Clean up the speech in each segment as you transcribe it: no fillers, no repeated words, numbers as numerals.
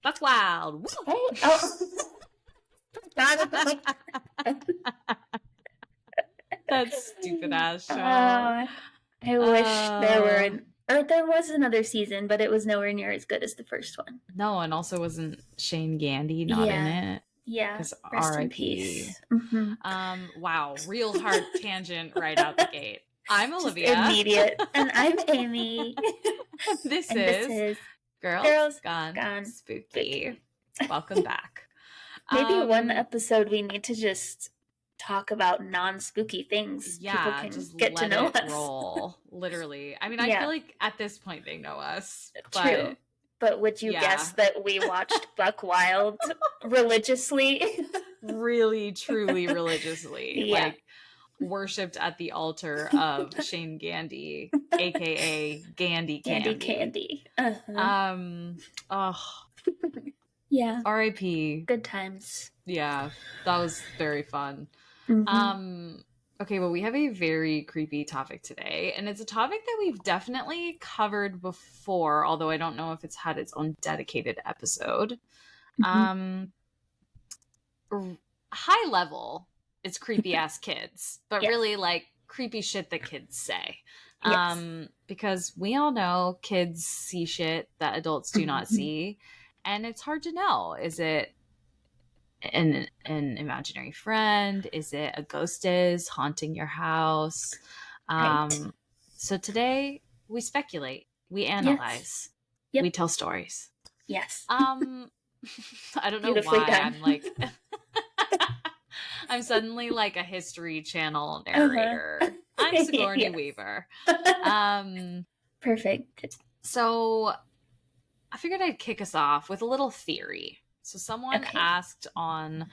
Buck Wild. Hey, oh. That stupid ass show. I wish there was another season, but it was nowhere near as good as the first one. No, and also wasn't Shane Gandy not in it? Yeah. Because Rest in R.I.P. peace. Mm-hmm. Wow, real hard tangent right out the gate. I'm Olivia. Just immediate. And I'm Amy. This is Girls Gone Spooky. Welcome back. Maybe one episode we need to just talk about non-spooky things. Yeah, people can just get to know let it us. Roll. Literally. I mean, I feel like at this point they know us. True. But would you guess that we watched Buck Wild religiously? Really, truly religiously. Yeah. Like, worshipped at the altar of Shane Gandy, aka Gandy Candy. Uh-huh. Yeah. R.I.P. Good times. Yeah, that was very fun. Mm-hmm. Okay, well, we have a very creepy topic today, and it's a topic that we've definitely covered before, although I don't know if it's had its own dedicated episode. Mm-hmm. High level, it's creepy ass kids, but really like creepy shit that kids say. Yes. Because we all know kids see shit that adults do not see, and it's hard to know. Is it an imaginary friend? Is it a ghost is haunting your house? So today we speculate, we analyze, we tell stories. Yes. I don't know why I'm like I'm suddenly like a History Channel narrator. I'm Sigourney Weaver. Perfect. So I figured I'd kick us off with a little theory. So someone asked on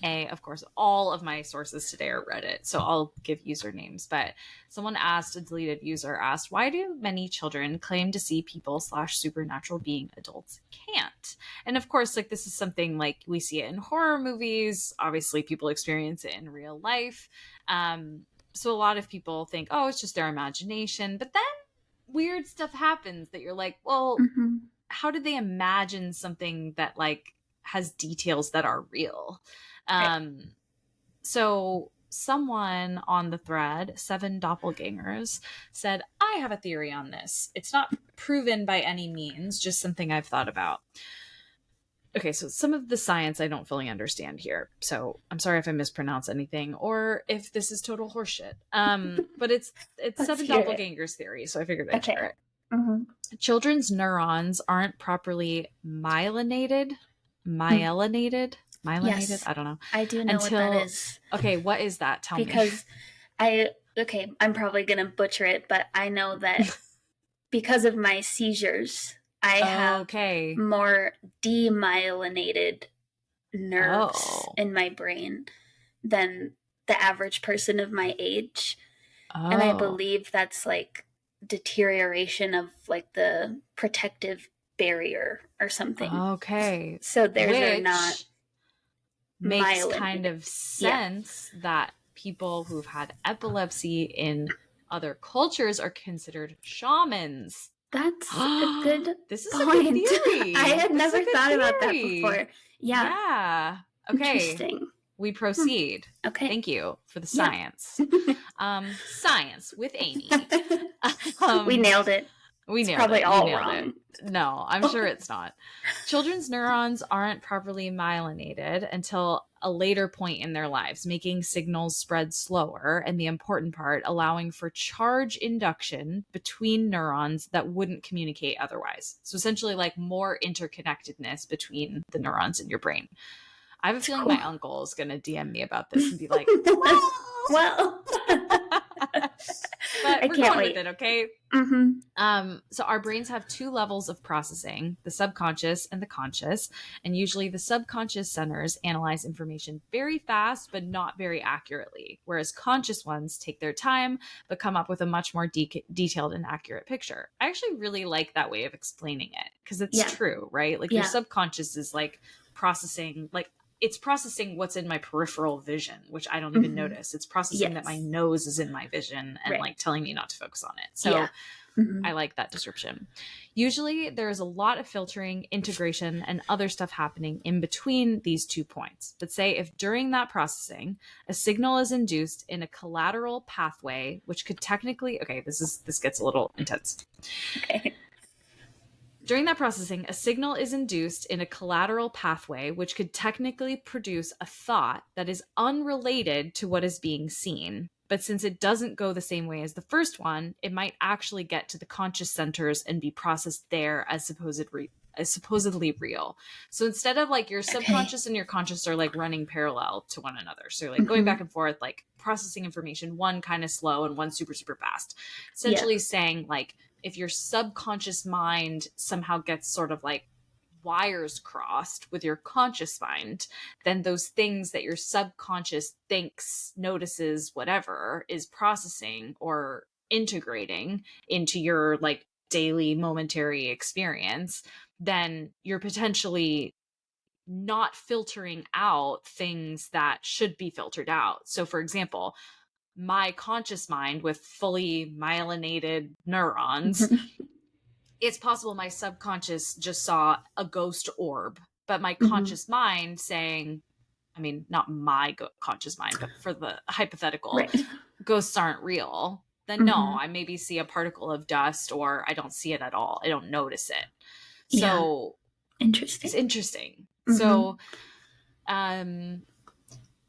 of course, all of my sources today are Reddit, so I'll give usernames, but someone asked, a deleted user asked, why do many children claim to see people / supernatural being adults can't? And of course, like, this is something like we see it in horror movies. Obviously, people experience it in real life. So a lot of people think, oh, it's just their imagination. But then weird stuff happens that you're like, well, how did they imagine something that like has details that are real? So someone on the thread, 7 Doppelgangers, said, I have a theory on this. It's not proven by any means, just something I've thought about. Okay, so some of the science I don't fully understand here, so I'm sorry if I mispronounce anything or if this is total horseshit. But it's 7 Doppelgangers theory, so I figured I'd share it. Mm-hmm. Children's neurons aren't properly myelinated. Yes. I don't know. I do know what that is. Okay, what is that? Tell me. Because I'm probably going to butcher it, but I know that because of my seizures, I have more demyelinated nerves in my brain than the average person of my age. And I believe that's like deterioration of like the protective barrier or something. Okay. So they're not makes kind of sense that people who've had epilepsy in other cultures are considered shamans. That's a good This is point. A good theory. I had never thought about that before. Yeah. Okay. Interesting. We proceed. Okay. Thank you for the science. Science with Amy. We nailed it. It's probably all wrong. No, I'm sure it's not. Children's neurons aren't properly myelinated until a later point in their lives, making signals spread slower, and the important part, allowing for charge induction between neurons that wouldn't communicate otherwise. So essentially like more interconnectedness between the neurons in your brain. I have a feeling my uncle is going to DM me about this and be like, well. But we're going with it, okay? Mm-hmm. So our brains have 2 levels of processing, the subconscious and the conscious. And usually the subconscious centers analyze information very fast, but not very accurately. Whereas conscious ones take their time, but come up with a much more detailed and accurate picture. I actually really like that way of explaining it because it's true, right? Like your subconscious is like processing, like it's processing what's in my peripheral vision, which I don't even notice. It's processing that my nose is in my vision and like telling me not to focus on it. So I like that description. Usually there is a lot of filtering, integration, and other stuff happening in between these 2 points. But say if during that processing, a signal is induced in a collateral pathway, which could technically, okay, this gets a little intense. Okay. During that processing, a signal is induced in a collateral pathway, which could technically produce a thought that is unrelated to what is being seen. But since it doesn't go the same way as the first one, it might actually get to the conscious centers and be processed there as supposedly real. So instead of like your subconscious and your conscious are like running parallel to one another. So like going back and forth, like processing information, one kind of slow and one super, super fast. Essentially saying like, if your subconscious mind somehow gets sort of like wires crossed with your conscious mind, then those things that your subconscious thinks, notices, whatever, is processing or integrating into your like daily momentary experience, then you're potentially not filtering out things that should be filtered out. So for example, my conscious mind with fully myelinated neurons, it's possible my subconscious just saw a ghost orb, but my conscious mind saying, I mean, not my conscious mind, but for the hypothetical, ghosts aren't real, then no, I maybe see a particle of dust or I don't see it at all. I don't notice it. So interesting. It's interesting. So,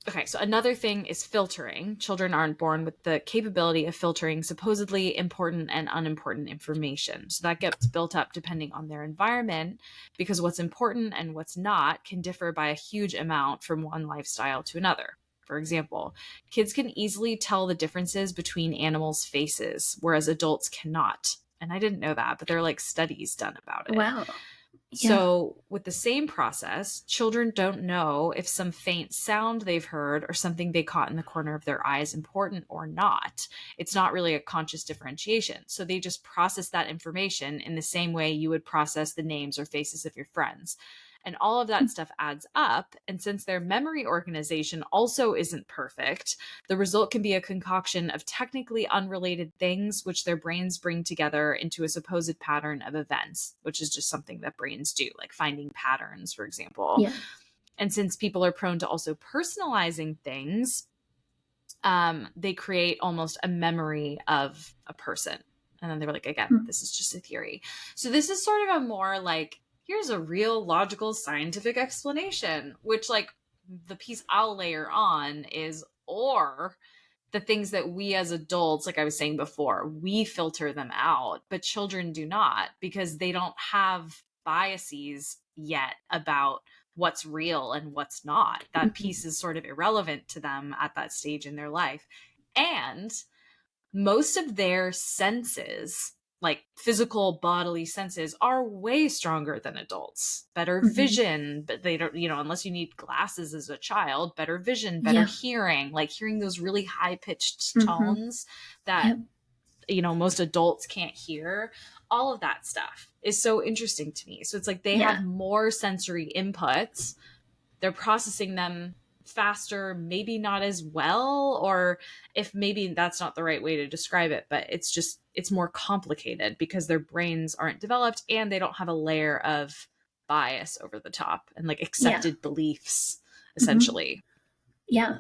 okay, so another thing is filtering. Children aren't born with the capability of filtering supposedly important and unimportant information. So that gets built up depending on their environment, because what's important and what's not can differ by a huge amount from one lifestyle to another. For example, kids can easily tell the differences between animals' faces, whereas adults cannot. And I didn't know that, but there are like studies done about it. Wow. So with the same process, children don't know if some faint sound they've heard or something they caught in the corner of their eye is important or not. It's not really a conscious differentiation. So they just process that information in the same way you would process the names or faces of your friends. And all of that stuff adds up. And since their memory organization also isn't perfect, the result can be a concoction of technically unrelated things, which their brains bring together into a supposed pattern of events, which is just something that brains do, like finding patterns, for example. Yeah. And since people are prone to also personalizing things, they create almost a memory of a person. And then they were like, again, this is just a theory. So this is sort of a more like, here's a real logical scientific explanation, which like the piece I'll layer on is, or the things that we as adults, like I was saying before, we filter them out, but children do not, because they don't have biases yet about what's real and what's not. That piece is sort of irrelevant to them at that stage in their life. And most of their senses, like physical bodily senses, are way stronger than adults. Better vision, but they don't, unless you need glasses as a child, better vision, better hearing, like hearing those really high pitched tones that, most adults can't hear. All of that stuff is so interesting to me. So it's like they have more sensory inputs. They're processing them faster, maybe not as well, or if maybe that's not the right way to describe it, but it's more complicated because their brains aren't developed and they don't have a layer of bias over the top and like accepted beliefs, essentially. Yeah.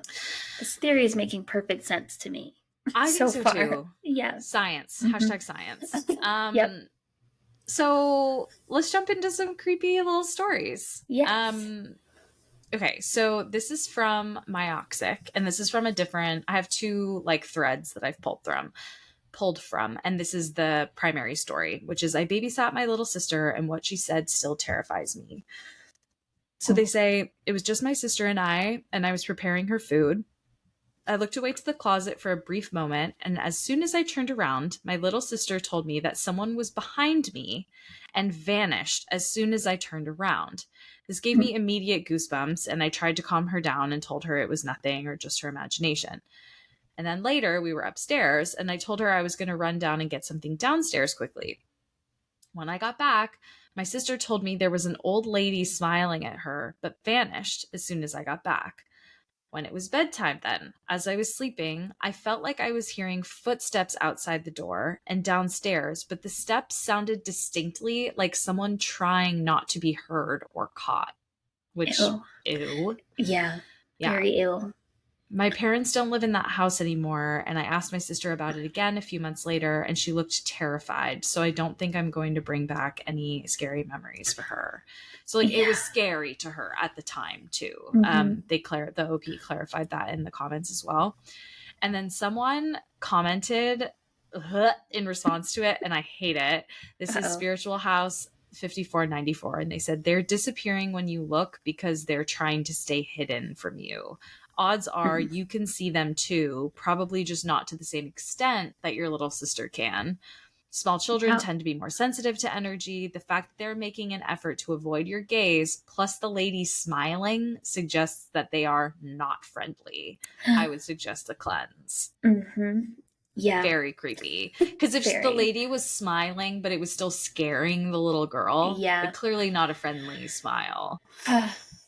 This theory is making perfect sense to me. I think so far. too. Yeah. Science. Hashtag science. So let's jump into some creepy little stories. Yes. Okay, so this is from Myoxic, and this is from I have two like threads that I've pulled from, and this is the primary story, which is I babysat my little sister, and what she said still terrifies me. So they say, it was just my sister and I was preparing her food. I looked away to the closet for a brief moment, and as soon as I turned around, my little sister told me that someone was behind me and vanished as soon as I turned around. This gave me immediate goosebumps, and I tried to calm her down and told her it was nothing or just her imagination. And then later, we were upstairs, and I told her I was going to run down and get something downstairs quickly. When I got back, my sister told me there was an old lady smiling at her, but vanished as soon as I got back. When it was bedtime then, as I was sleeping, I felt like I was hearing footsteps outside the door and downstairs, but the steps sounded distinctly like someone trying not to be heard or caught, which, ew. Yeah, very ill. My parents don't live in that house anymore, and I asked my sister about it again a few months later, and she looked terrified, so I don't think I'm going to bring back any scary memories for her. So, like, it was scary to her at the time, too. The OP clarified that in the comments as well. And then someone commented in response to it, and I hate it. This is Spiritual House 5494, and they said, they're disappearing when you look because they're trying to stay hidden from you. Odds are you can see them too, probably just not to the same extent that your little sister can. Small children tend to be more sensitive to energy. The fact that they're making an effort to avoid your gaze, plus the lady smiling, suggests that they are not friendly. I would suggest a cleanse. Yeah. Very creepy. Because if the lady was smiling, but it was still scaring the little girl, clearly not a friendly smile.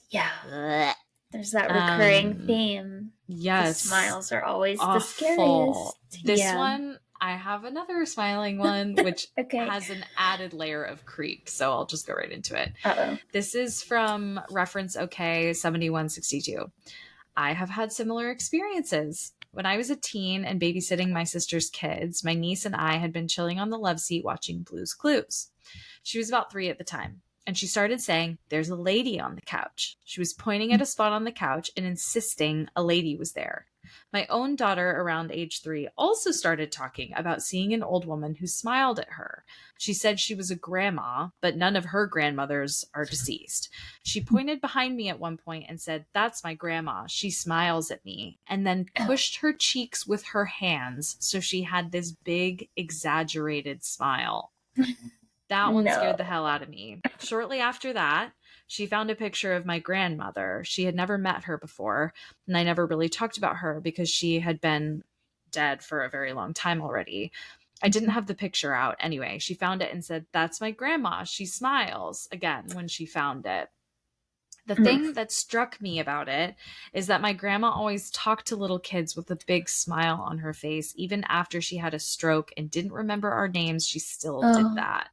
Yeah. There's that recurring theme. Yes. The smiles are always the scariest. This one, I have another smiling one, which has an added layer of creep. So I'll just go right into it. This is from reference OK 7162. I have had similar experiences. When I was a teen and babysitting my sister's kids, my niece and I had been chilling on the love seat watching Blue's Clues. She was about 3 at the time, and she started saying, "There's a lady on the couch." She was pointing at a spot on the couch and insisting a lady was there. My own daughter, around age 3, also started talking about seeing an old woman who smiled at her. She said she was a grandma, but none of her grandmothers are deceased. She pointed behind me at one point and said, "That's my grandma. She smiles at me," and then pushed her cheeks with her hands so she had this big, exaggerated smile. That one scared the hell out of me. Shortly after that, she found a picture of my grandmother. She had never met her before, and I never really talked about her because she had been dead for a very long time already. I didn't have the picture out. Anyway, she found it and said, "That's my grandma. She smiles," again when she found it. The thing that struck me about it is that my grandma always talked to little kids with a big smile on her face. Even after she had a stroke and didn't remember our names, she still did that.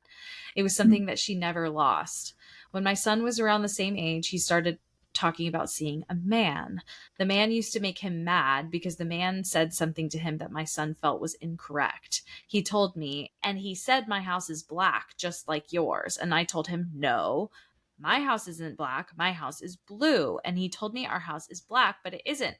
It was something that she never lost. When my son was around the same age, he started talking about seeing a man. The man used to make him mad because the man said something to him that my son felt was incorrect. He told me, and he said my house is black, just like yours. And I told him, "No, my house isn't black. My house is blue." And he told me our house is black, but it isn't.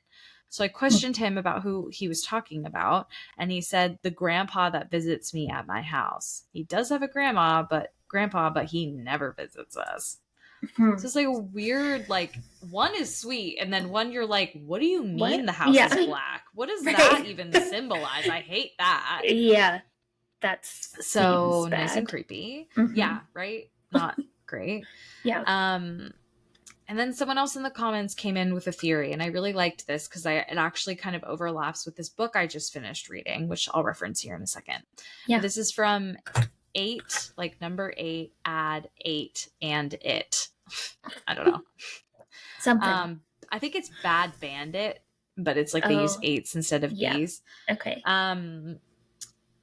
So I questioned him about who he was talking about, and he said, "The grandpa that visits me at my house. He does have a grandpa, but he never visits us." So it's like a weird, like, one is sweet, and then one you're like, what do you mean the house is black? What does that even symbolize? I hate that. Yeah, that's so nice and creepy. Yeah, right? Not great. And then someone else in the comments came in with a theory, and I really liked this because it actually kind of overlaps with this book I just finished reading, which I'll reference here in a second. This is from 8, like number 8, add 8, and it. I don't know. Something. I think it's Bad Bandit, but it's like they use 8s instead of B's.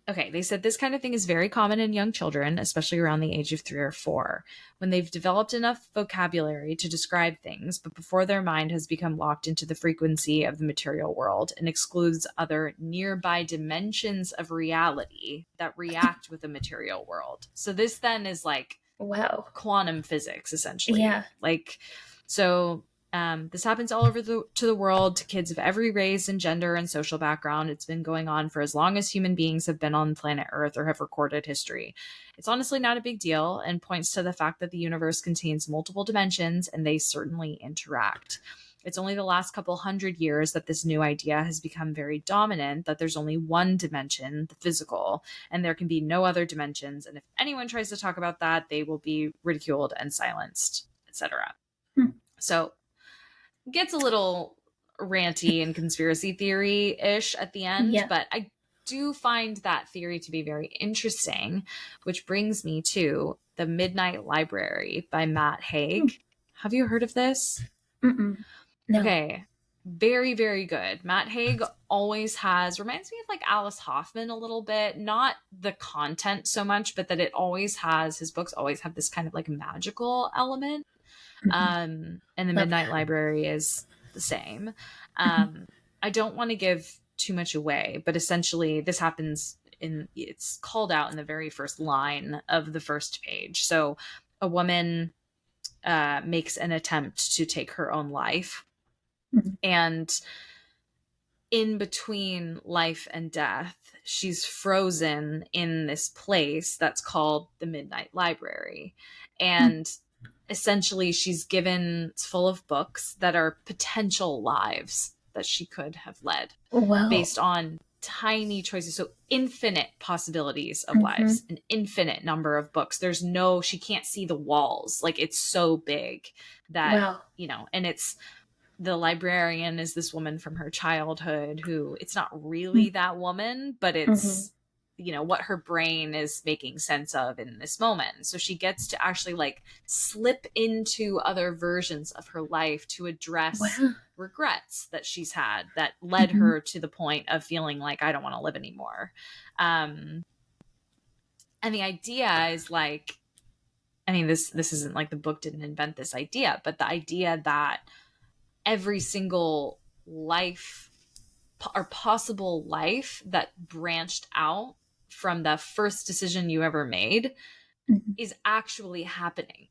Okay, they said this kind of thing is very common in young children, especially around the age of 3 or 4, when they've developed enough vocabulary to describe things, but before their mind has become locked into the frequency of the material world and excludes other nearby dimensions of reality that react with the material world. So this then is like quantum physics, essentially. Like, so this happens all over the world to kids of every race and gender and social background. It's been going on for as long as human beings have been on planet Earth or have recorded history. It's honestly not a big deal and points to the fact that the universe contains multiple dimensions and they certainly interact. It's only the last couple hundred years that this new idea has become very dominant, that there's only one dimension, the physical, and there can be no other dimensions. And if anyone tries to talk about that, they will be ridiculed and silenced, etc. So gets a little ranty and conspiracy theory-ish at the end, but I do find that theory to be very interesting, which brings me to The Midnight Library by Matt Haig. Have you heard of this? No. Okay. very, very good. Matt Haig always reminds me of like Alice Hoffman a little bit, not the content so much, but that his books always have this kind of like magical element. And the Midnight Library is the same. I don't want to give too much away, but essentially this happens it's called out in the very first line of the first page. So a woman makes an attempt to take her own life. And in between life and death, she's frozen in this place that's called the Midnight Library. And essentially it's full of books that are potential lives that she could have led based on tiny choices. So infinite possibilities of lives, an infinite number of books. She can't see the walls. Like, it's so big that, and the librarian is this woman from her childhood who, it's not really that woman, but it's, what her brain is making sense of in this moment. So she gets to actually like slip into other versions of her life to address regrets that she's had that led her to the point of feeling like, I don't want to live anymore. And the idea is like, I mean, this isn't like the book didn't invent this idea, but the idea that every single life or possible life that branched out from the first decision you ever made is actually happening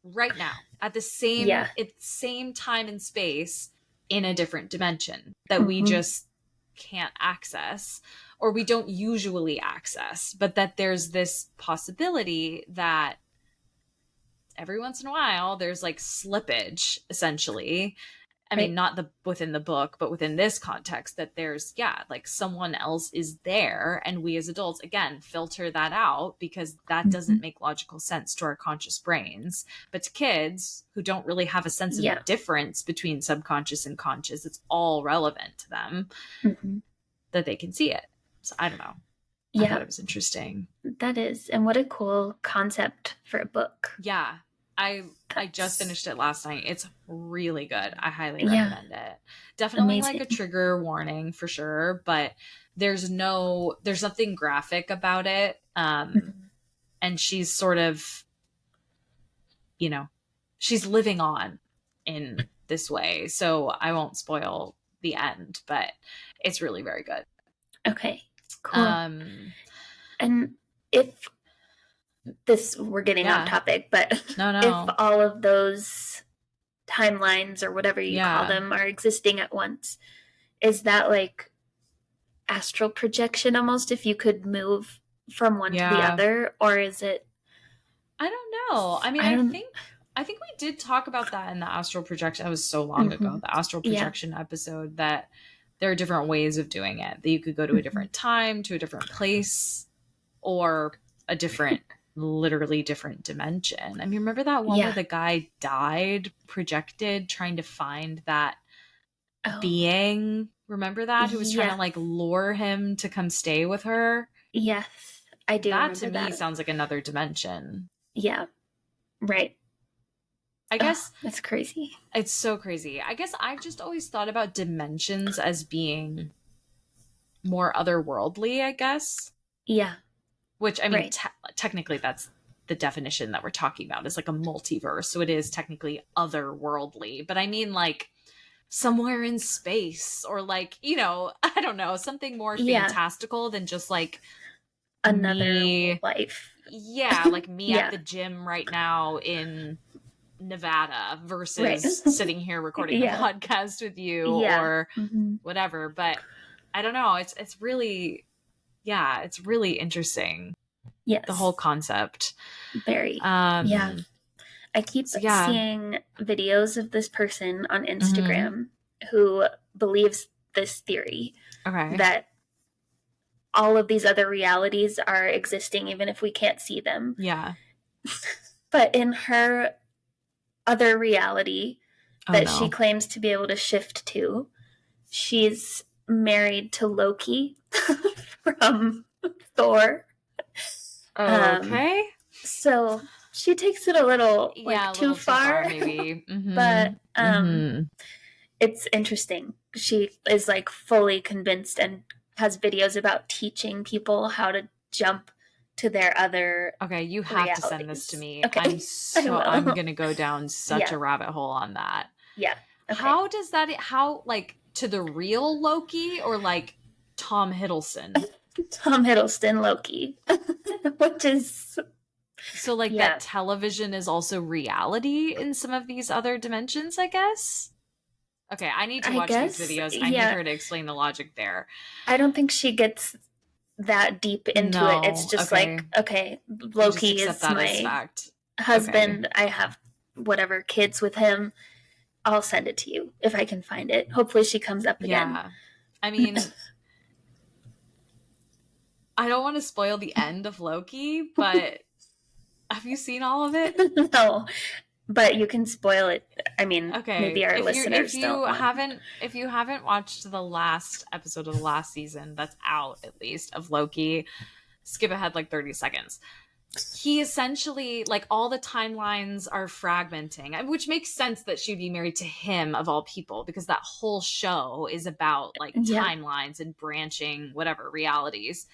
right now at the same time and space in a different dimension that we just can't access, or we don't usually access, but that there's this possibility that every once in a while there's like slippage, essentially. I mean, not within the book, but within this context, that there's, like someone else is there. And we as adults, again, filter that out because that doesn't make logical sense to our conscious brains. But to kids who don't really have a sense of difference between subconscious and conscious, it's all relevant to them that they can see it. So I don't know. I thought it was interesting. That is. And what a cool concept for a book. Yeah. I just finished it last night. It's really good. I highly recommend it. Definitely amazing. Like a trigger warning for sure, but there's nothing graphic about it. And she's sort of, she's living on in this way. So I won't spoil the end, but it's really very good. Okay, cool. And if we're getting off topic, but if all of those timelines or whatever you call them are existing at once, is that like astral projection almost, if you could move from one to the other, or is it? I don't know. I mean, I think we did talk about that in the astral projection. That was so long ago, the astral projection episode, that there are different ways of doing it, that you could go to a different time, to a different place, or a literally different dimension. I mean, remember that one where the guy died projected trying to find that being? Remember that? Who was trying to like lure him to come stay with her? Yes, I do. That to me sounds like another dimension. Yeah, right. I guess that's crazy. It's so crazy. I guess I've just always thought about dimensions as being more otherworldly, I guess. Yeah. Which, I mean, technically that's the definition that we're talking about, is like a multiverse. So it is technically otherworldly. But I mean, like, somewhere in space, or like, I don't know, something more fantastical than just like another life. Yeah, like me at the gym right now in Nevada versus sitting here recording a podcast with you or whatever. But I don't know. It's really... it's really interesting. Yes. The whole concept. Very. I keep seeing videos of this person on Instagram who believes this theory that all of these other realities are existing even if we can't see them. Yeah. But in her other reality that she claims to be able to shift to, she's married to Loki from Thor. Okay. So she takes it a little too far, maybe. But it's interesting. She is like fully convinced and has videos about teaching people how to jump to their other Okay, you have realities. To send this to me. Okay. I'm gonna go down such a rabbit hole on that. Yeah. Okay. How like to the real Loki or like Tom Hiddleston? Tom Hiddleston Loki. Which is so like that television is also reality in some of these other dimensions, I guess. Okay, I need to watch these videos. I need her to explain the logic there. I don't think she gets that deep into it. It's just like, okay, Loki is my husband. Okay. I have whatever kids with him. I'll send it to you if I can find it. Hopefully she comes up again. Yeah. I mean, I don't want to spoil the end of Loki, but have you seen all of it? No. But you can spoil it. I mean, okay. Maybe our listeners don't. If you haven't watched the last episode of the last season that's out, at least, of Loki, skip ahead like 30 seconds. He essentially, like, all the timelines are fragmenting, which makes sense that she'd be married to him of all people, because that whole show is about, like, timelines and branching, whatever, realities.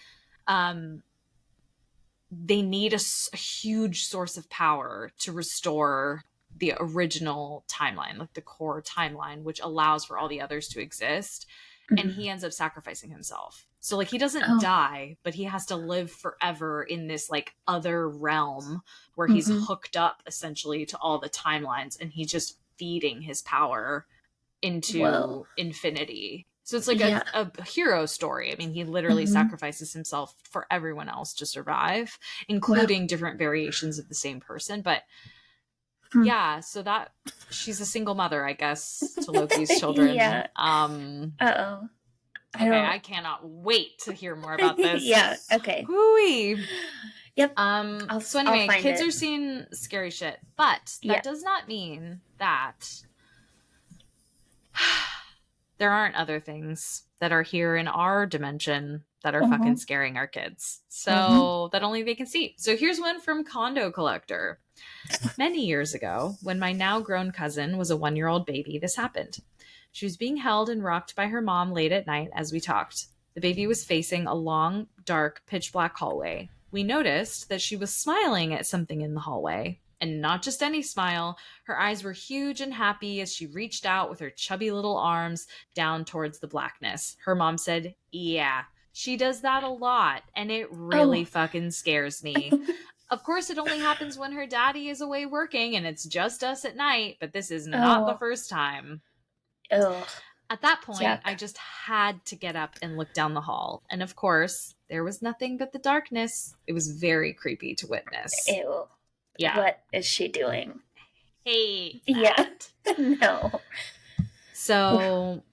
They need a huge source of power to restore the original timeline, like the core timeline, which allows for all the others to exist. Mm-hmm. And he ends up sacrificing himself. So like he doesn't die, but he has to live forever in this like other realm where he's hooked up essentially to all the timelines, and he's just feeding his power into infinity. So it's like a hero story. I mean, he literally sacrifices himself for everyone else to survive, including different variations of the same person. But yeah, so that she's a single mother, I guess, to Loki's children. Yeah. Okay, I cannot wait to hear more about this. Yeah. Okay. Hooey. Yep. So anyway, kids are seeing scary shit, but that does not mean that there aren't other things that are here in our dimension that are fucking scaring our kids. So that only they can see. So here's one from Condo Collector. Many years ago, when my now grown cousin was a 1-year-old baby, this happened. She was being held and rocked by her mom late at night as we talked. The baby was facing a long, dark, pitch black hallway. We noticed that she was smiling at something in the hallway. And not just any smile. Her eyes were huge and happy as she reached out with her chubby little arms down towards the blackness. Her mom said, "Yeah, she does that a lot, and it really fucking scares me." Of course, it only happens when her daddy is away working, and it's just us at night, but this is not the first time. At that point, I just had to get up and look down the hall. And of course, there was nothing but the darkness. It was very creepy to witness. Ew. Yeah. What is she doing? Hey. Yeah. No. So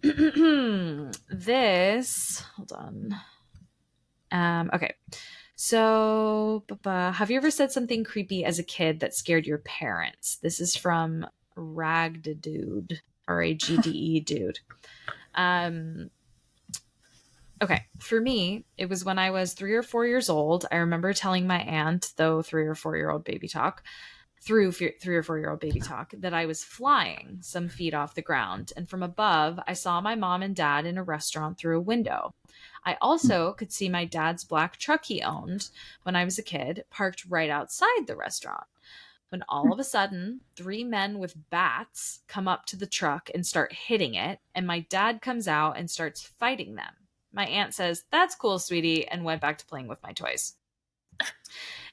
this, hold on. Okay. So, have you ever said something creepy as a kid that scared your parents? This is from Ragdedude, R-A-G-D-E dude. Okay, for me, it was when I was 3 or 4 years old. I remember telling my aunt, though 3 or 4-year-old baby talk, through 3 or 4-year-old baby talk, that I was flying some feet off the ground. And from above, I saw my mom and dad in a restaurant through a window. I also could see my dad's black truck he owned when I was a kid, parked right outside the restaurant. When all of a sudden, 3 men with bats come up to the truck and start hitting it, and my dad comes out and starts fighting them. My aunt says, "That's cool, sweetie," and went back to playing with my toys.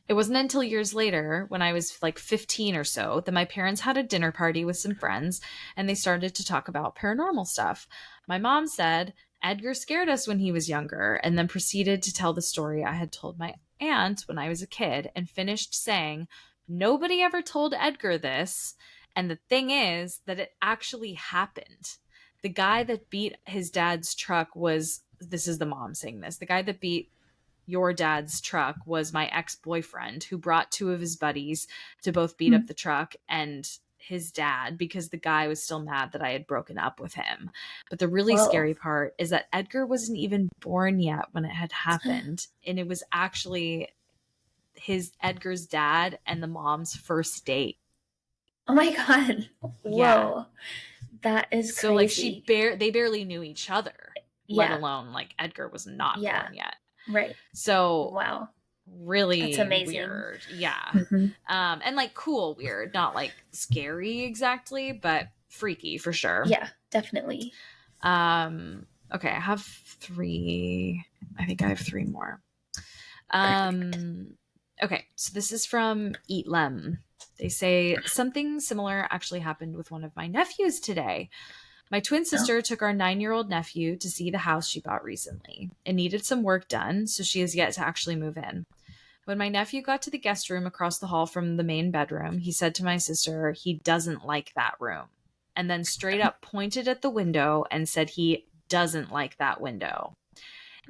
It wasn't until years later, when I was like 15 or so, that my parents had a dinner party with some friends, and they started to talk about paranormal stuff. My mom said, "Edgar scared us when he was younger," and then proceeded to tell the story I had told my aunt when I was a kid, and finished saying, "Nobody ever told Edgar this, and the thing is that it actually happened. The guy that beat his dad's truck was," this is the mom saying this, "the guy that beat your dad's truck was my ex-boyfriend, who brought 2 of his buddies to both beat up the truck and his dad, because the guy was still mad that I had broken up with him. But the really scary part is that Edgar wasn't even born yet when it had happened. And it was actually Edgar's dad and the mom's first date." Oh my God. Whoa. Yeah. That is so crazy. like they barely knew each other, let alone like Edgar was not born yet. Right. So wow, really that's amazing. weird. Yeah. Mm-hmm. And like cool weird, not like scary exactly, but freaky for sure. Yeah, definitely. Okay, I have 3. I think I have 3 more. Okay, so this is from Eat Lem. They say something similar actually happened with one of my nephews today. My twin sister took our 9-year-old nephew to see the house she bought recently. It needed some work done, so she has yet to actually move in. When my nephew got to the guest room across the hall from the main bedroom, he said to my sister he doesn't like that room, and then straight up pointed at the window and said he doesn't like that window.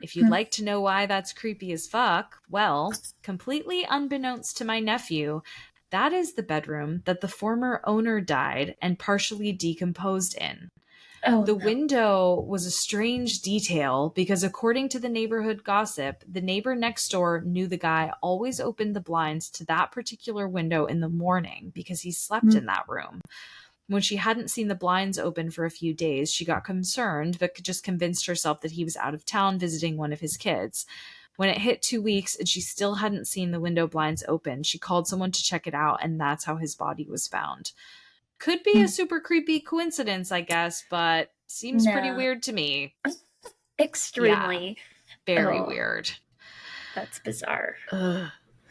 If you'd like to know why that's creepy as fuck, well, completely unbeknownst to my nephew, that is the bedroom that the former owner died and partially decomposed in. The window was a strange detail because according to the neighborhood gossip, the neighbor next door knew the guy always opened the blinds to that particular window in the morning because he slept in that room. When she hadn't seen the blinds open for a few days, she got concerned, but just convinced herself that he was out of town visiting one of his kids. When it hit 2 weeks and she still hadn't seen the window blinds open, she called someone to check it out, and that's how his body was found. Could be a super creepy coincidence, I guess, but seems pretty weird to me. Extremely. Yeah, very weird. That's bizarre.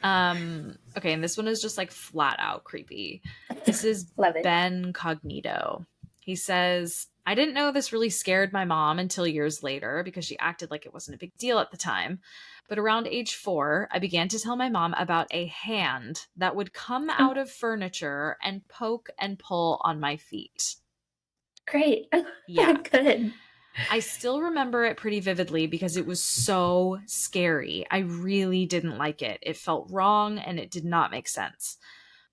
Okay, and this one is just like flat out creepy. This is Ben Cognito. He says, I didn't know this really scared my mom until years later because she acted like it wasn't a big deal at the time. But around age 4, I began to tell my mom about a hand that would come out of furniture and poke and pull on my feet. Great. Yeah. Good. I still remember it pretty vividly because it was so scary. I really didn't like it. It felt wrong and it did not make sense.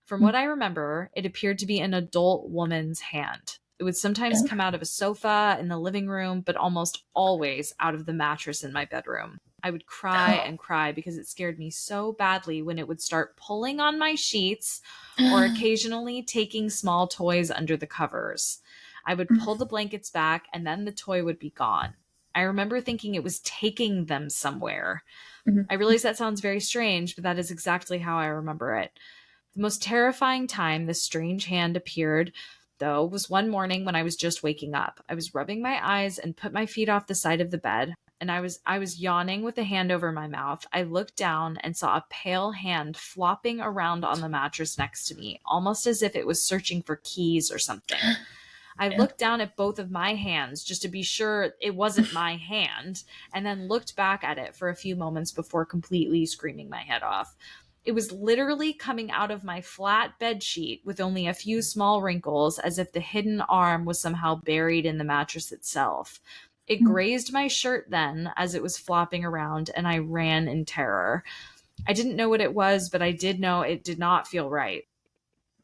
From what I remember, it appeared to be an adult woman's hand. It would sometimes come out of a sofa in the living room, but almost always out of the mattress in my bedroom. I would cry and cry because it scared me so badly when it would start pulling on my sheets or occasionally taking small toys under the covers. I would pull the blankets back and then the toy would be gone. I remember thinking it was taking them somewhere. I realize that sounds very strange, but that is exactly how I remember it. The most terrifying time this strange hand appeared, though, was one morning when I was just waking up. I was rubbing my eyes and put my feet off the side of the bed, and I was yawning with a hand over my mouth. I looked down and saw a pale hand flopping around on the mattress next to me, almost as if it was searching for keys or something. I looked down at both of my hands just to be sure it wasn't my hand, and then looked back at it for a few moments before completely screaming my head off. It was literally coming out of my flat bed sheet with only a few small wrinkles, as if the hidden arm was somehow buried in the mattress itself. It grazed my shirt then as it was flopping around, and I ran in terror. I didn't know what it was, but I did know it did not feel right.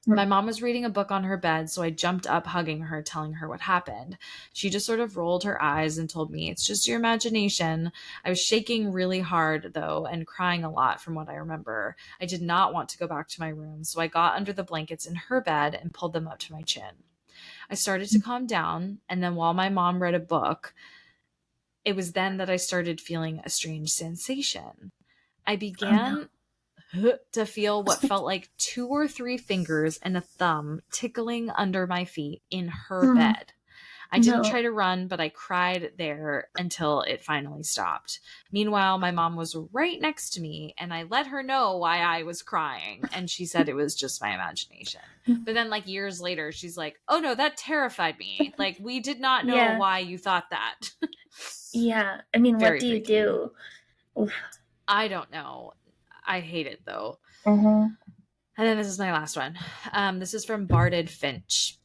My mom was reading a book on her bed, so I jumped up, hugging her, telling her what happened. She just sort of rolled her eyes and told me, it's just your imagination. I was shaking really hard, though, and crying a lot from what I remember. I did not want to go back to my room, so I got under the blankets in her bed and pulled them up to my chin. I started to calm down, and then while my mom read a book, it was then that I started feeling a strange sensation. I began to feel what felt like 2 or 3 fingers and a thumb tickling under my feet in her bed. I didn't try to run, but I cried there until it finally stopped. Meanwhile, my mom was right next to me, and I let her know why I was crying, and she said it was just my imagination. But then, like, years later, she's like, oh no, that terrified me. Like, we did not know why you thought that. Yeah. I mean, what do you do? Oof. I don't know. I hate it, though. And then this is my last one. This is from Barded Finch.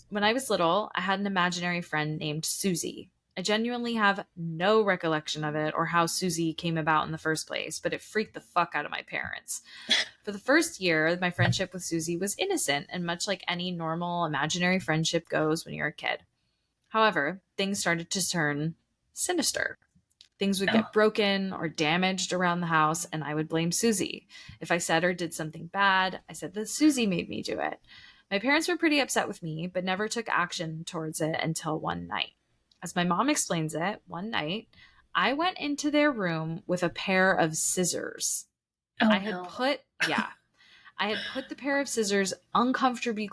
When I was little, I had an imaginary friend named Susie. I genuinely have no recollection of it or how Susie came about in the first place, but it freaked the fuck out of my parents. For the first year, my friendship with Susie was innocent and much like any normal imaginary friendship goes when you're a kid. However, things started to turn sinister. Things would get broken or damaged around the house, and I would blame Susie. If I said or did something bad, I said that Susie made me do it. My parents were pretty upset with me, but never took action towards it until one night. As my mom explains it, one night, I went into their room with a pair of scissors. I had put the pair of scissors uncomfortably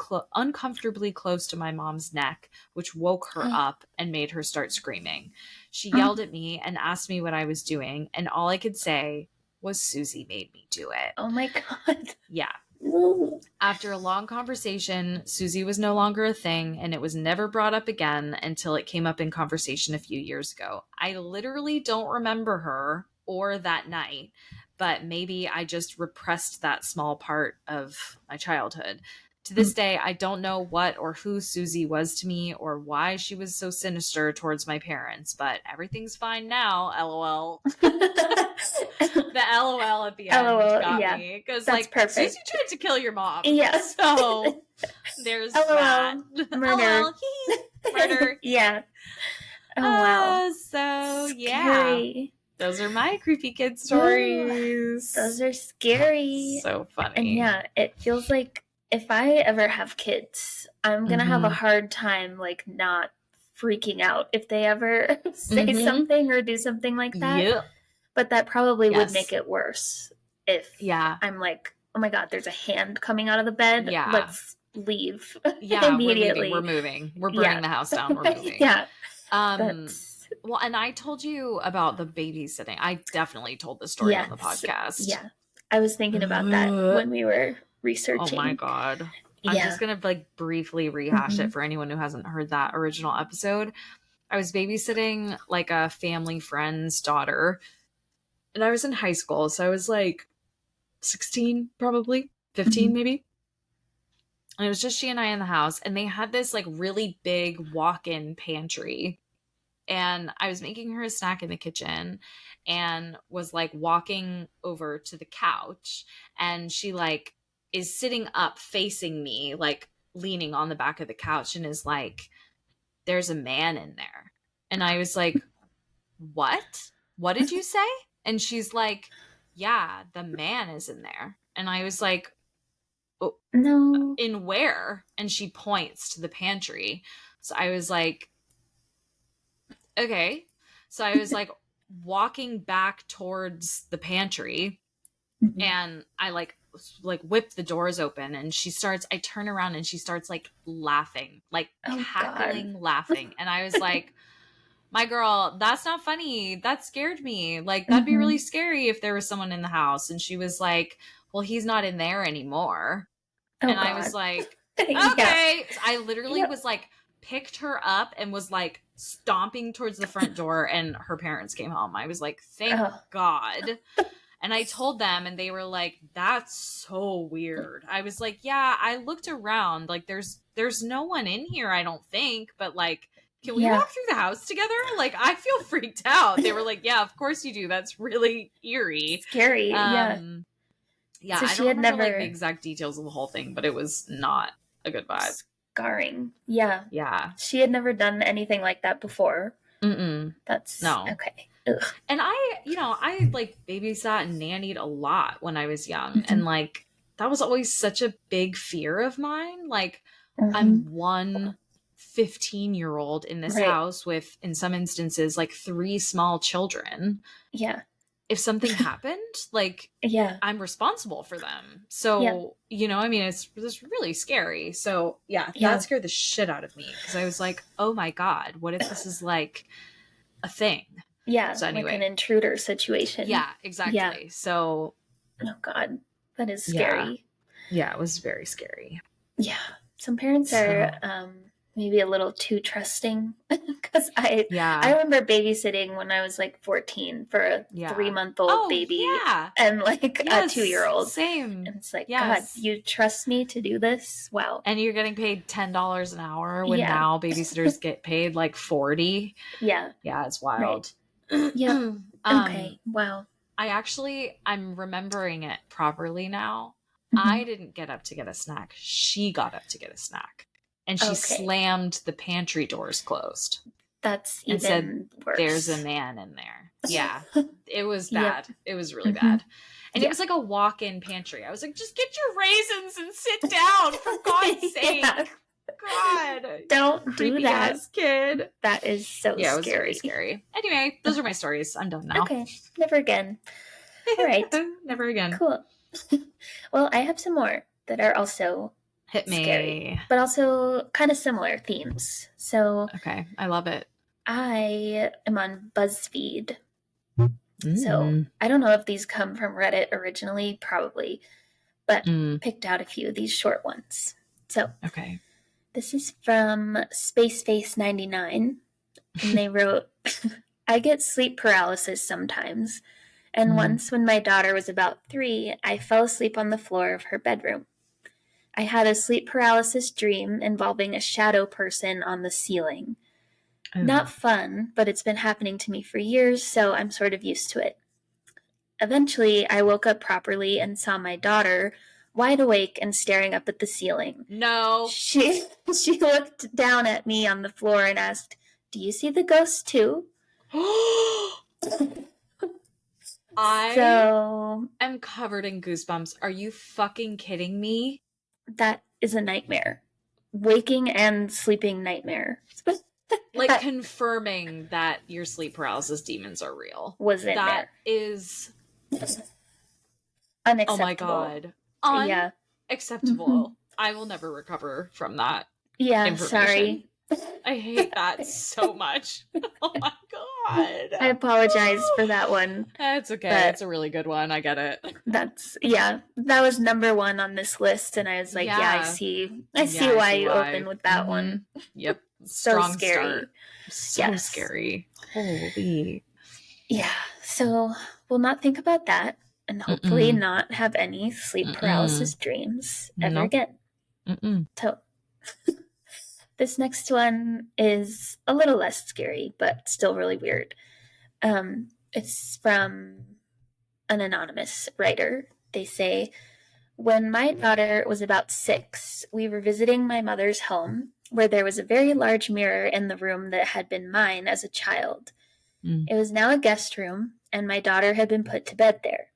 close to my mom's neck, which woke her up and made her start screaming. She yelled at me and asked me what I was doing, and all I could say was Susie made me do it. Oh my God. Yeah. After a long conversation, Susie was no longer a thing, and it was never brought up again until it came up in conversation a few years ago. I literally don't remember her or that night, but maybe I just repressed that small part of my childhood. To this day, I don't know what or who Susie was to me or why she was so sinister towards my parents, but everything's fine now, LOL. The LOL at the end got me. Because, like, perfect. Susie tried to kill your mom. Yeah. So, there's LOL. that. Murder. LOL. Murder. Yeah. Oh, wow. So, scary. Those are my creepy kid stories. Those are scary. So funny. And yeah, it feels like if I ever have kids, I'm going to have a hard time, like, not freaking out if they ever say something or do something like that. Yep. But that probably would make it worse if I'm like, oh my God, there's a hand coming out of the bed. Yeah. Let's leave immediately. We're moving. We're burning the house down. We're moving. Yeah. Well, and I told you about the babysitting. I definitely told the story on the podcast. Yeah. I was thinking about that when we were researching. Oh my God. I'm just going to like briefly rehash it for anyone who hasn't heard that original episode. I was babysitting like a family friend's daughter, and I was in high school. So I was like 16, probably 15, maybe. And it was just she and I in the house, and they had this like really big walk-in pantry. And I was making her a snack in the kitchen and was like walking over to the couch, and she like is sitting up facing me, like leaning on the back of the couch, and is like, there's a man in there. And I was like, what? What did you say? And she's like, yeah, the man is in there. And I was like, oh, no. In where? And she points to the pantry. So I was like, okay. So I was like walking back towards the pantry, and I like whip the doors open, and I turn around and she starts like laughing, like cackling, laughing. And I was like, my girl, that's not funny. That scared me. Like, that'd be really scary if there was someone in the house. And she was like, well, he's not in there anymore. And I was like, okay. So I literally was like, picked her up and was like stomping towards the front door, and her parents came home. I was like, thank God. And I told them, and they were like, that's so weird. I was like, yeah, I looked around, like there's no one in here, I don't think, but like, can we walk through the house together? Like, I feel freaked out. They were like, yeah, of course you do. That's really eerie. Scary. Yeah, so I don't remember like the exact details of the whole thing, but it was not a good vibe. Scarring. Yeah. Yeah. She had never done anything like that before. That's okay. Ugh. And I like babysat and nannied a lot when I was young. And like, that was always such a big fear of mine. Like, I'm one 15-year-old in this house with, in some instances, like 3 small children. Yeah. If something happened, like, I'm responsible for them. So, I mean, it's really scary. So, that scared the shit out of me, because I was like, oh my God, what if this is like a thing? Yeah, so anyway, like an intruder situation. Yeah, exactly. Yeah. So, oh God, that is scary. Yeah, it was very scary. Yeah, some parents are maybe a little too trusting, because I remember babysitting when I was like 14 for a 3-month-old baby and like a 2-year-old. Same. And it's like, God, you trust me to do this? Wow. And you're getting paid $10 an hour when now babysitters get paid like $40. Yeah. Yeah, it's wild. Right. Yeah. Okay. Wow. I'm remembering it properly now. I didn't get up to get a snack. She got up to get a snack. And she slammed the pantry doors closed. That's even said, worse. There's a man in there. Yeah. It was bad. It was really bad. And it was like a walk-in pantry. I was like, just get your raisins and sit down, for God's sake. Yeah. God. Don't do that. Kid. That is so scary. Yeah, it was very scary. Anyway, those are my stories. I'm done now. Okay. Never again. All right. Never again. Cool. Well, I have some more that are also Hit me. Scary, but also kind of similar themes. So okay, I love it. I am on BuzzFeed. So I don't know if these come from Reddit originally, probably, but picked out a few of these short ones. So okay, this is from Spaceface99, and they wrote, I get sleep paralysis sometimes, and once when my daughter was about 3, I fell asleep on the floor of her bedroom. I had a sleep paralysis dream involving a shadow person on the ceiling. Not fun, but it's been happening to me for years, so I'm sort of used to it. Eventually, I woke up properly and saw my daughter wide awake and staring up at the ceiling. No. She looked down at me on the floor and asked, "Do you see the ghost too?" I am covered in goosebumps. Are you fucking kidding me? That is a nightmare. Waking and sleeping nightmare. Like confirming that your sleep paralysis demons are real. Was in that there. Is unacceptable. Oh my God. Unacceptable. I will never recover from that. Yeah, sorry. I hate that so much. Oh my God. I apologize for that one. It's okay. It's a really good one. I get it. That was number 1 on this list, and I was like, I see why you open with that one. Yep. So strong scary. Start. So scary. Holy. Yeah. So we'll not think about that, and hopefully not have any sleep paralysis dreams ever again. So this next one is a little less scary, but still really weird. It's from an anonymous writer. They say, when my daughter was about 6, we were visiting my mother's home, where there was a very large mirror in the room that had been mine as a child. It was now a guest room, and my daughter had been put to bed there.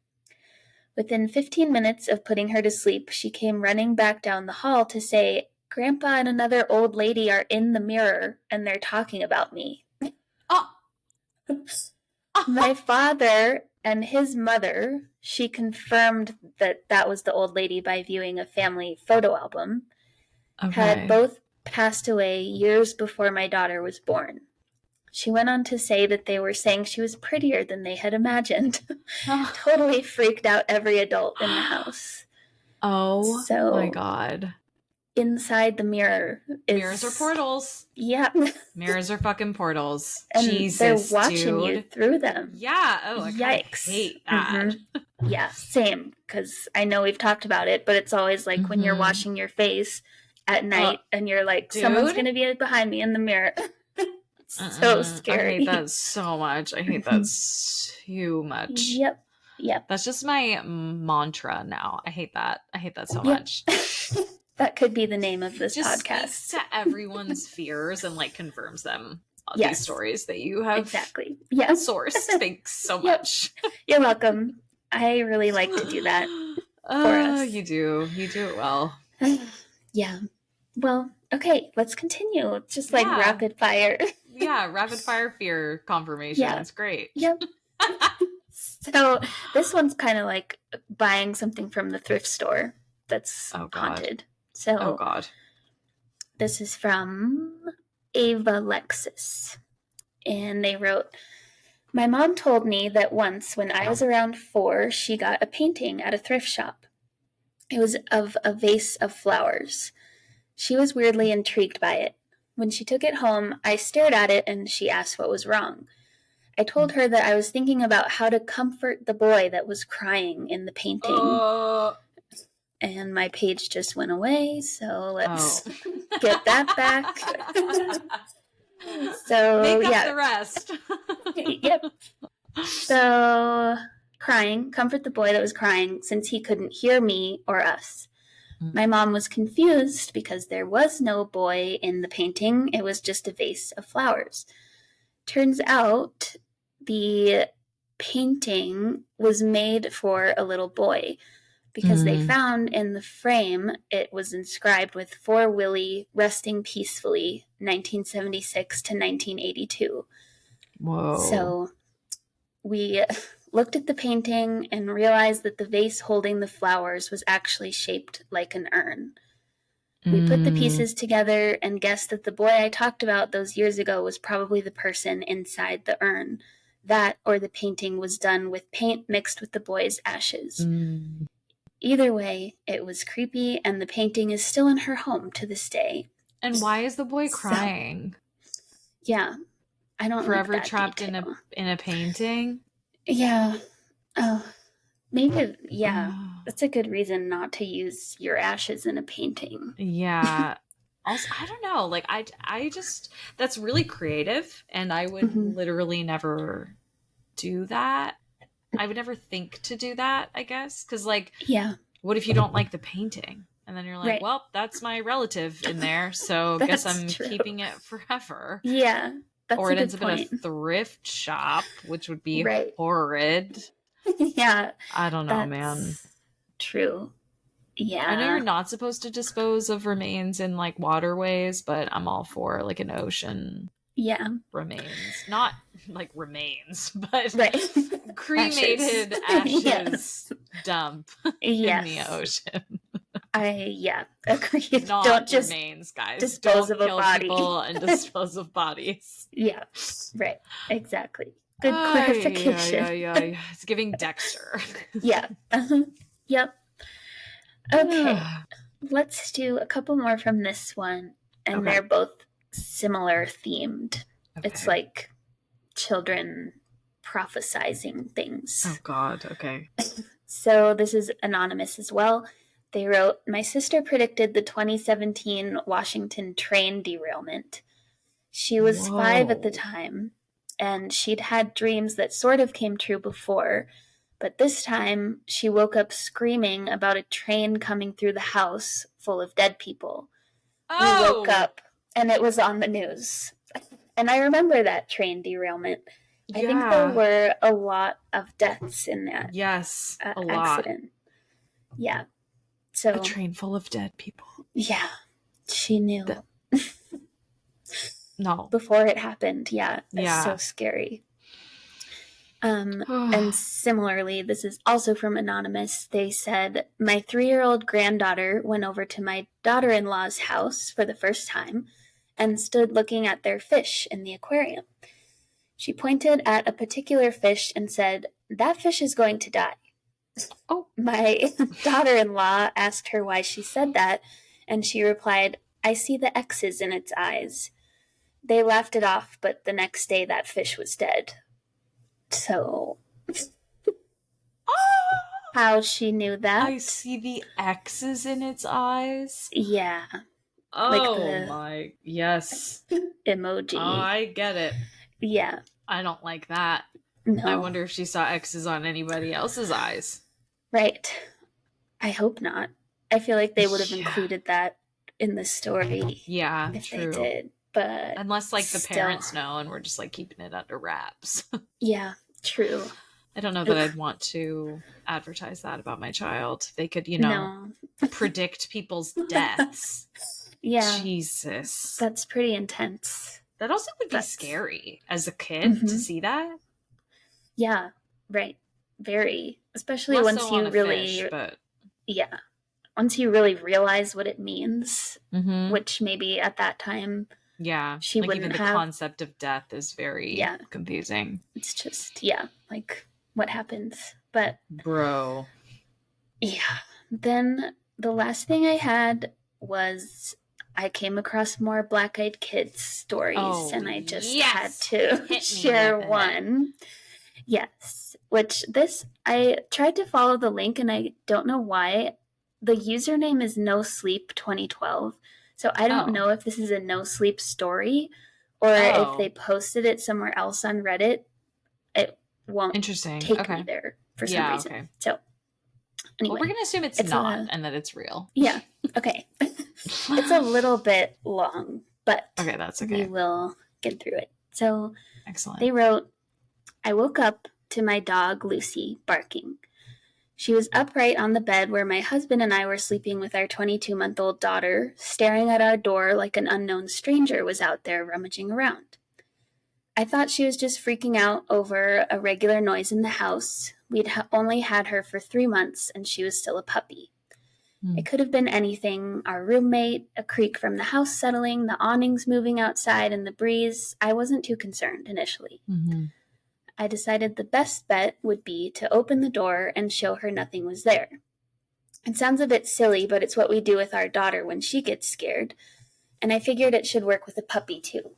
Within 15 minutes of putting her to sleep, she came running back down the hall to say, "Grandpa and another old lady are in the mirror, and they're talking about me." My father and his mother, she confirmed that was the old lady by viewing a family photo album, had both passed away years before my daughter was born. She went on to say that they were saying she was prettier than they had imagined. Totally freaked out every adult in the house. Oh, my God. Inside the mirror mirrors are portals. Yeah. Mirrors are fucking portals. And Jesus, they're watching you through them. Yeah. Oh, I yikes. Hate that. Yeah, same. Because I know we've talked about it, but it's always like when you're washing your face at night and you're like, someone's going to be behind me in the mirror. So scary. I hate that so much. I hate that too much. Yep. That's just my mantra now. I hate that. I hate that so much. That could be the name of this podcast. Speaks to everyone's fears and like confirms them. These stories that you have sourced. Thanks so much. You're welcome. I really like to do that for us. You do it well. Yeah. Well, okay, let's continue. It's just like rapid fire. Rapid fire fear confirmation. Yeah. It's great. Yep. So this one's kind of like buying something from the thrift store that's haunted. So this is from Ava Lexus. And they wrote, "My mom told me that once when I was around 4, she got a painting at a thrift shop. It was of a vase of flowers. She was weirdly intrigued by it. When she took it home, I stared at it and she asked what was wrong. I told her that I was thinking about how to comfort the boy that was crying in the painting. And my page just went away, so let's get that back." So make up the rest. Yep. So comfort the boy that was crying since he couldn't hear me or us. My mom was confused because there was no boy in the painting. It was just a vase of flowers. Turns out the painting was made for a little boy because they found in the frame it was inscribed with "For Willie, resting peacefully, 1976 to 1982. Whoa. So we looked at the painting and realized that the vase holding the flowers was actually shaped like an urn. We put the pieces together and guessed that the boy I talked about those years ago was probably the person inside the urn. That or the painting was done with paint mixed with the boy's ashes. Either way, it was creepy, and the painting is still in her home to this day. And why is the boy crying? Yeah, I don't forever like that trapped detail. in a painting. Yeah. Oh, maybe. Yeah, that's a good reason not to use your ashes in a painting. Yeah. Also, I don't know. Like, I just, that's really creative, and I would literally never do that. I would never think to do that, I guess. Because, like, what if you don't like the painting? And then you're like, well, that's my relative in there, so guess I'm keeping it forever. Yeah. That's or it ends up in a thrift shop, which would be horrid. Yeah. I don't know, man. True. Yeah. I know you're not supposed to dispose of remains in like waterways, but I'm all for like an ocean. Yeah. Remains. Not like remains, but cremated ashes dump in the ocean. Agreed. Not don't just remains, guys. Dispose don't of kill a body. people and dispose of bodies. Yeah. Right. Exactly. Good clarification. It's giving Dexter. Yeah. Yep. Okay. Let's do a couple more from this one, and they're both similar themed. It's like children prophesizing things. Oh God. Okay. So this is anonymous as well. They wrote, "My sister predicted the 2017 Washington train derailment. She was 5 at the time, and she'd had dreams that sort of came true before, but this time she woke up screaming about a train coming through the house full of dead people. We woke up, and it was on the news. And I remember that train derailment. I think there were a lot of deaths in that accident. Yeah. So a train full of dead people. Yeah. She knew. No. Before it happened. Yeah. It's so scary. And similarly, this is also from Anonymous. They said, "My 3-year-old granddaughter went over to my daughter-in-law's house for the first time and stood looking at their fish in the aquarium. She pointed at a particular fish and said, 'That fish is going to die.' My daughter-in-law asked her why she said that, and she replied, 'I see the X's in its eyes.' They laughed it off, but the next day that fish was dead." So, how she knew that? I see the X's in its eyes. Yeah. Oh my, yes. Emoji. Oh, I get it. Yeah. I don't like that. No. I wonder if she saw X's on anybody else's eyes. Right. I hope not. I feel like they would have included that in the story. Yeah, if true. They did. But unless like the parents know and we're just like keeping it under wraps. Yeah, true. I don't know that I'd want to advertise that about my child. They could, predict people's deaths. Yeah. Jesus. That's pretty intense. That also would be scary as a kid to see that. Yeah, right. Very. Especially once you really once you really realize what it means, which maybe at that time she like wouldn't even have. The concept of death is very confusing. It's just like what happens. But bro. Yeah. Then the last thing I had was I came across more Black Eyed Kids stories, and I just had to share one. Yes. Which I tried to follow the link, and I don't know why. The username is No Sleep 2012. So I don't know if this is a No Sleep story or if they posted it somewhere else on Reddit. It won't take me there for some reason. Okay. So anyway. Well, we're going to assume it's not and that it's real. Yeah. Okay. It's a little bit long, but that's okay. We will get through it. So excellent. They wrote, "I woke up to my dog, Lucy, barking. She was upright on the bed where my husband and I were sleeping with our 22-month-old daughter, staring at our door like an unknown stranger was out there rummaging around. I thought she was just freaking out over a regular noise in the house. We'd only had her for 3 months, and she was still a puppy. It could have been anything: our roommate, a creak from the house settling, the awnings moving outside, and the breeze. I wasn't too concerned initially. I decided the best bet would be to open the door and show her nothing was there. It sounds a bit silly, but it's what we do with our daughter when she gets scared, and I figured it should work with a puppy too.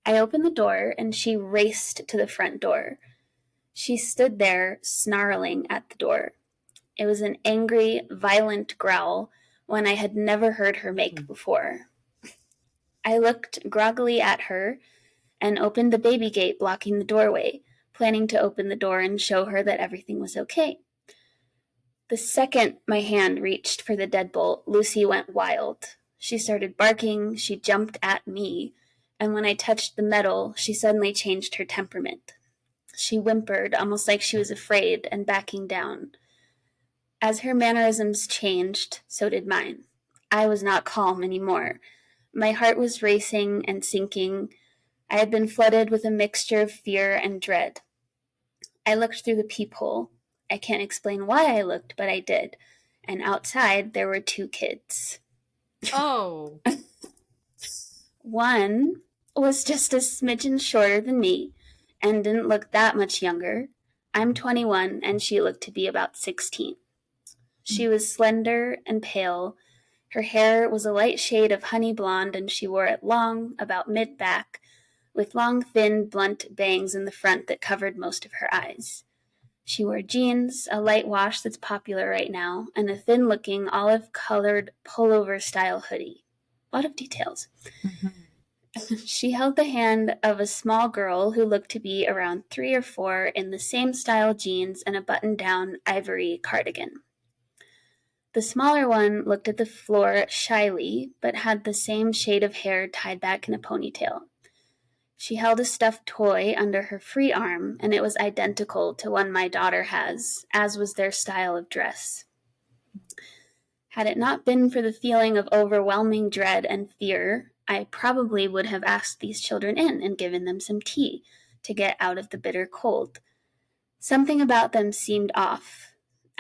I opened the door, and she raced to the front door. She stood there, snarling at the door. It was an angry, violent growl, one I had never heard her make before. I looked groggily at her and opened the baby gate blocking the doorway, planning to open the door and show her that everything was okay. The second my hand reached for the deadbolt, Lucy went wild. She started barking, she jumped at me, and when I touched the metal, she suddenly changed her temperament. She whimpered, almost like she was afraid and backing down. As her mannerisms changed, so did mine. I was not calm anymore. My heart was racing and sinking. I had been flooded with a mixture of fear and dread. I looked through the peephole. I can't explain why I looked, but I did. And outside, there were 2 kids. Oh. One was just a smidgen shorter than me and didn't look that much younger. I'm 21, and she looked to be about 16. She was slender and pale. Her hair was a light shade of honey blonde, and she wore it long, about mid-back, with long, thin, blunt bangs in the front that covered most of her eyes. She wore jeans, a light wash that's popular right now, and a thin-looking, olive-colored pullover-style hoodie. A lot of details. She held the hand of a small girl who looked to be around 3 or 4 in the same style jeans and a button-down ivory cardigan. The smaller one looked at the floor shyly, but had the same shade of hair tied back in a ponytail. She held a stuffed toy under her free arm, and it was identical to one my daughter has, as was their style of dress. Had it not been for the feeling of overwhelming dread and fear, I probably would have asked these children in and given them some tea to get out of the bitter cold. Something about them seemed off.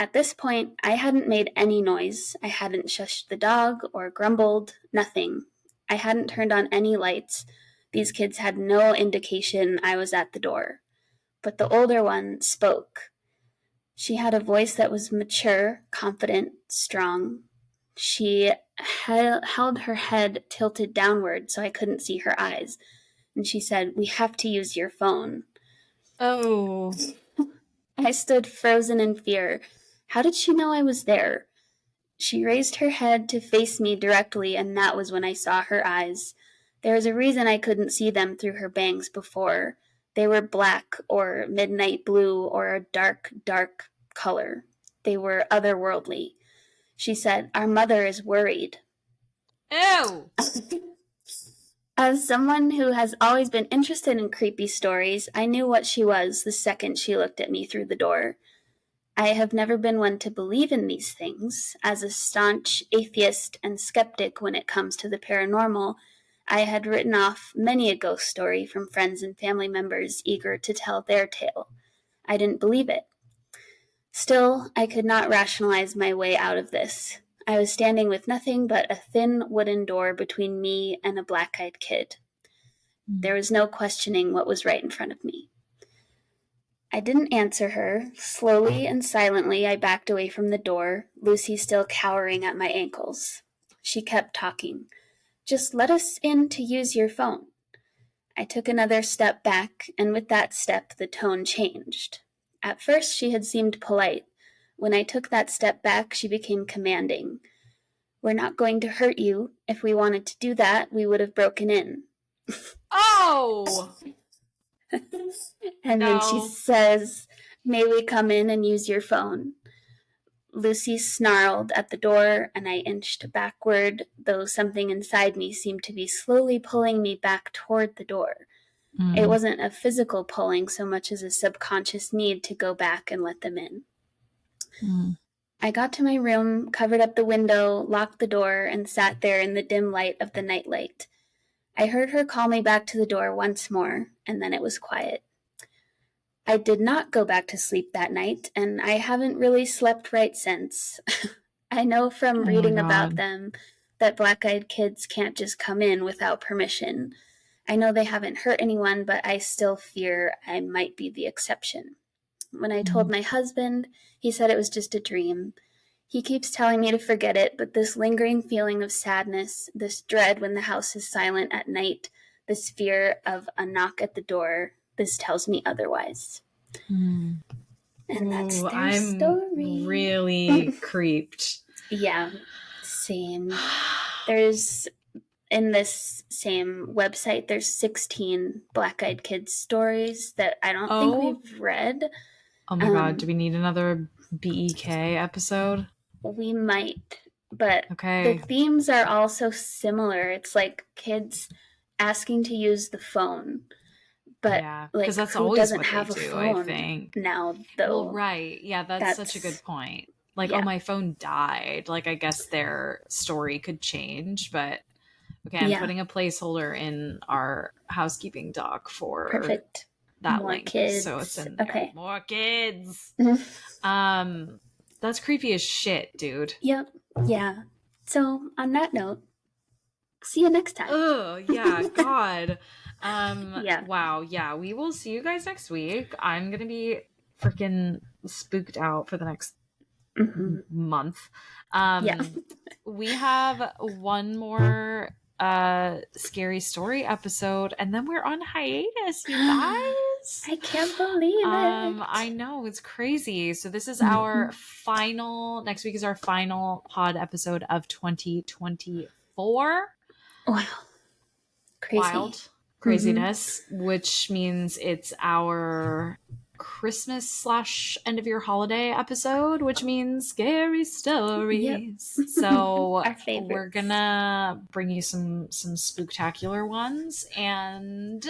At this point, I hadn't made any noise. I hadn't shushed the dog or grumbled, nothing. I hadn't turned on any lights. These kids had no indication I was at the door. But the older one spoke. She had a voice that was mature, confident, strong. She held her head tilted downward so I couldn't see her eyes. And she said, "We have to use your phone." Oh. I stood frozen in fear. How did she know I was there? She raised her head to face me directly, and that was when I saw her eyes. There was a reason I couldn't see them through her bangs before. They were black or midnight blue or a dark, dark color. They were otherworldly. She said, "Our mother is worried." Ew! As someone who has always been interested in creepy stories, I knew what she was the second she looked at me through the door. I have never been one to believe in these things. As a staunch atheist and skeptic when it comes to the paranormal, I had written off many a ghost story from friends and family members eager to tell their tale. I didn't believe it. Still, I could not rationalize my way out of this. I was standing with nothing but a thin wooden door between me and a black-eyed kid. There was no questioning what was right in front of me. I didn't answer her. Slowly and silently, I backed away from the door, Lucy still cowering at my ankles. She kept talking. "Just let us in to use your phone." I took another step back, and with that step, the tone changed. At first, she had seemed polite. When I took that step back, she became commanding. "We're not going to hurt you. If we wanted to do that, we would have broken in." Oh! And then she says, "May we come in and use your phone?" Lucy snarled at the door, and I inched backward, though something inside me seemed to be slowly pulling me back toward the door. It wasn't a physical pulling so much as a subconscious need to go back and let them in. I got to my room, covered up the window, locked the door, and sat there in the dim light of the nightlight. I heard her call me back to the door once more, and then it was quiet. I did not go back to sleep that night, and I haven't really slept right since. I know from reading about them that black-eyed kids can't just come in without permission. I know they haven't hurt anyone, but I still fear I might be the exception. When I told my husband, he said it was just a dream. He keeps telling me to forget it, but this lingering feeling of sadness, this dread when the house is silent at night, this fear of a knock at the door, this tells me otherwise. And that's their story. I'm really creeped. Yeah, same. There's, in this same website, there's 16 black-eyed kids stories that I don't think we've read. Oh my God, do we need another BEK episode? We might, but the themes are all so similar. It's like kids asking to use the phone, but like that's who always doesn't have a phone, I think. Now, though? Well, right. Yeah, that's such a good point. Like, oh, my phone died. Like, I guess their story could change, but okay, I'm putting a placeholder in our housekeeping doc for that more link. Kids. So it's in there. More kids. That's creepy as shit, dude. Yep. Yeah. So on that note, see you next time. Oh, yeah. God. Wow. Yeah. We will see you guys next week. I'm going to be freaking spooked out for the next month. We have one more scary story episode, and then we're on hiatus, you guys. I can't believe it. I know, it's crazy. So this is our final, next week is our final pod episode of 2024. Wow. Craziness, which means it's our Christmas / end of year holiday episode, which means scary stories. Yep. So we're gonna bring you some spooktacular ones, and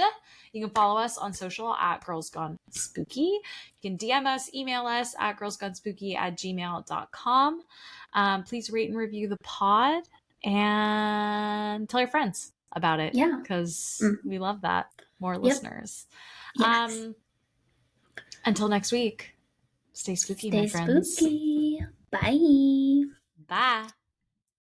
you can follow us on social at Girls Gone Spooky. You can DM us, email us at girlsgonespooky@gmail.com. Please rate and review the pod and tell your friends about it. Yeah, because we love that. More listeners. Yes. Until next week, stay spooky, my friends. Stay spooky. Bye. Bye.